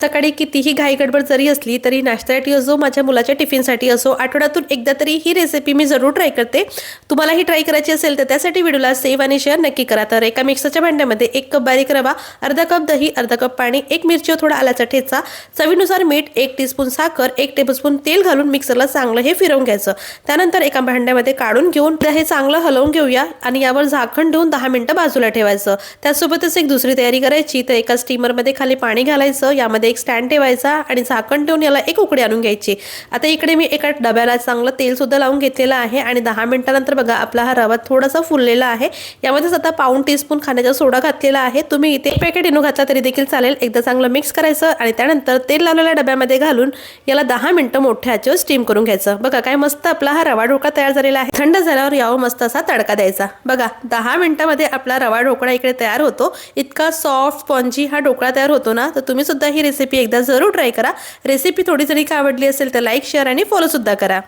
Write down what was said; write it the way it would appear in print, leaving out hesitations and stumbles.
सकाळी कितीही घाई गडबड जरी असली तरी नाश्त्यासाठी असो माझ्या मुलाच्या टिफिनसाठी असो आठवड्यातून एकदा तरी ही रेसिपी मी जरूर ट्राय करते। तुम्हाला ही ट्राय करायची असेल तर त्यासाठी व्हिडिओला सेव्ह आणि शेअर नक्की करा। तर एका मिक्सरच्या भांड्यामध्ये 1 कप बारीक रवा, अर्धा कप दही, अर्धा कप पाणी, 1 मिरची, थोडा आल्याचा ठेचा, चवीनुसार मीठ, 1 टीस्पून साखर, 1 टेबलस्पून तेल घालून मिक्सरला चांगलं हे फिरवून घ्यायचं। त्यानंतर एका भांड्यामध्ये काढून घेऊन हे चांगलं हलवून घेऊया आणि यावर झाकण ठेवून 10 मिनिटं बाजूला ठेवायचं। त्यासोबतच एक दुसरी तयारी करायची। तर एका स्टीमरमध्ये खाली पाणी घालायचं, यामध्ये एक स्टँड ठेवायचा आणि झाकण ठेवून याला एक उकळी आणून घ्यायची। आता इकडे मी एका डब्याला चांगलं तेल सुद्धा लावून घेतलेलं आहे आणि 10 मिनिटांनंतर बघा आपला हा रवा थोडासा फुललेला आहे। यामध्ये आता पाऊण टीस्पून खाण्याचा सोडा घातलेला आहे। तुम्ही इथे पॅकेट इनो घातला तरी देखील चालेल। एकदा चांगलं मिक्स करायचं आणि त्यानंतर तेल लावलेल्या डब्यामध्ये घालून याला 10 मिनिटं मोठ्या आचेवर स्टीम करून घ्यायचं। बघा काय मस्त आपला हा रवा ढोकळा तयार झालेला आहे। थंड झाल्यावर यावर मस्त असा तडका द्यायचा। बघा 10 मिनिटांमध्ये आपला रवा ढोकळा इकडे तयार होतो। इतका सॉफ्ट स्पॉन्जी हा ढोकळा तयार होतो ना। तर तुम्ही सुद्धा ही रेसिपी एकदा जरूर ट्राय करा। रेसिपी थोडी जरी का आवडली असेल तर लाईक, शेअर आणि फॉलो सुद्धा करा।